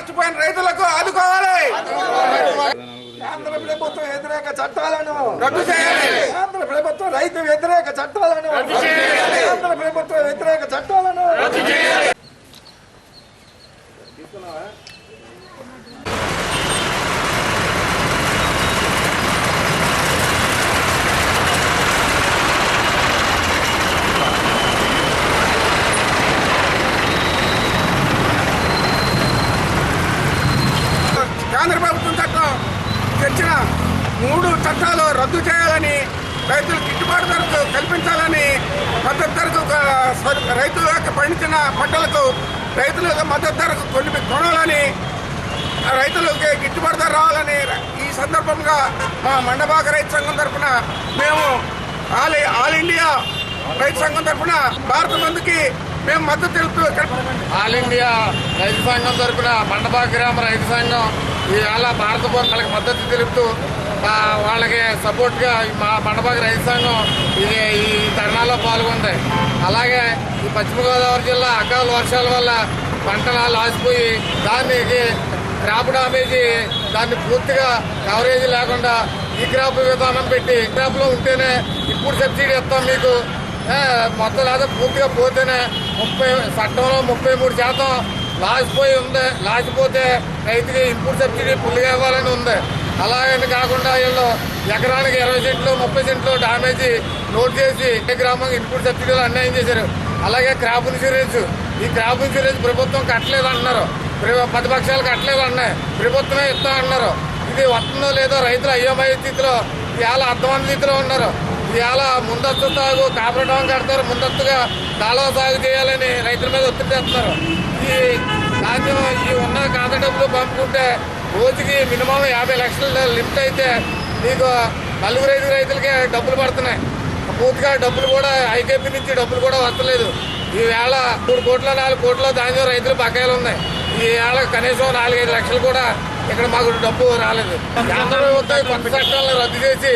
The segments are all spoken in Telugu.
నష్టపోయిన రైతులకు ఆదుకోవాలి. ఆంధ్ర ప్రభుత్వం వ్యతిరేక చట్టాలను రద్దు చేయాలి. ఆంధ్ర ప్రభుత్వం రైతు వ్యతిరేక చట్టాలను రద్దు చేయాలి. ఆంధ్ర ప్రభుత్వ వ్యతిరేక చట్టాలను రద్దు చేయాలి. కేంద్ర ప్రభుత్వం చట్టం తెచ్చిన 3 చట్టాలు రద్దు చేయాలని, రైతులకు గిట్టుబాటు ధరకు కల్పించాలని, మద్దతు ధరకు రైతులకు పండించిన పంటలకు రైతులకు మద్దతు ధరకు కొనాలని, రైతులకి గిట్టుబాటు ధర రావాలని ఈ సందర్భంగా మా మండపాక రైతు సంఘం తరఫున మేము ఆల్ ఇండియా రైతు సంఘం తరఫున భారత బంద్కి మేము మద్దతు తెలుపుతూ ఆల్ ఇండియా రైతు సంఘం తరఫున మండపాక గ్రామ రైతు సంఘం ఇవాళ భారత బంద్కి మద్దతు తెలుపుతూ వాళ్ళకి సపోర్ట్గా మా మండపాక రైతు సంఘం ఈ ధర్నాలో పాల్గొంది. అలాగే ఈ పశ్చిమ గోదావరి జిల్లా అకాల వర్షాల వల్ల పంటలు లాసిపోయి దానికి క్రాప్ డామేజీ దాన్ని పూర్తిగా కవరేజ్ లేకుండా ఈ క్రాప్ విధానం పెట్టి క్రాప్లో ఉంటేనే ఇప్పుడు సబ్సిడీ ఇస్తాం మీకు, మొత్తం లేదా పూర్తిగా పోతేనే చట్టంలో 33% లాసిపోయి ఉంది. లాసిపోతే రైతుకి ఇన్పుట్ సబ్సిడీ ఫుల్గా ఇవ్వాలని ఉంది. అలాగని కాకుండా వీళ్ళు ఎకరానికి 20 సెంట్లు 30 సెంట్లు డామేజీ నోట్ చేసి గ్రామం ఇన్పుట్ సబ్సిడీలు అన్యాయం చేశారు. అలాగే క్రాప్ ఇన్సూరెన్స్, ఈ క్రాప్ ఇన్సూరెన్స్ ప్రభుత్వం కట్టలేదు అంటున్నారు, ప్రతిపక్షాలు కట్టలేదు అన్నాయి, ప్రభుత్వమే ఇస్తా అన్నారు. ఇది వస్తుందో లేదో రైతులు అయోమయ స్థితిలో ఇవాళ అర్థమైన స్థితిలో ఉన్నారు. ఇవాళ ముందస్తు సాగు కాపరటం కడతారు, ముందస్తుగా కాలువ సాగు చేయాలని రైతుల మీద ఒత్తిడి చేస్తున్నారు. ఈ ధాన్యం ఈ ఉన్న ఖాతా డబ్బులు పంపుకుంటే రోజుకి మినిమం 50 లక్షల లిమిట్ అయితే మీకు 4 రైతులకే డబ్బులు పడుతున్నాయి. పూర్తిగా డబ్బులు కూడా ఐకేపీ నుంచి డబ్బులు కూడా వస్తలేదు. ఈవేళ 3 కోట్ల 4 కోట్ల ధాన్యం రైతులు బకాయిలు ఉన్నాయి. ఈవేళ కనీసం 4-5 లక్షలు కూడా ఇక్కడ మాకు డబ్బు రాలేదు. కేంద్ర ప్రభుత్వం కొత్త చట్టాలను రద్దు చేసి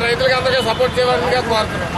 రైతులకి అందరికీ సపోర్ట్ చేయాలని కోరుతున్నాం.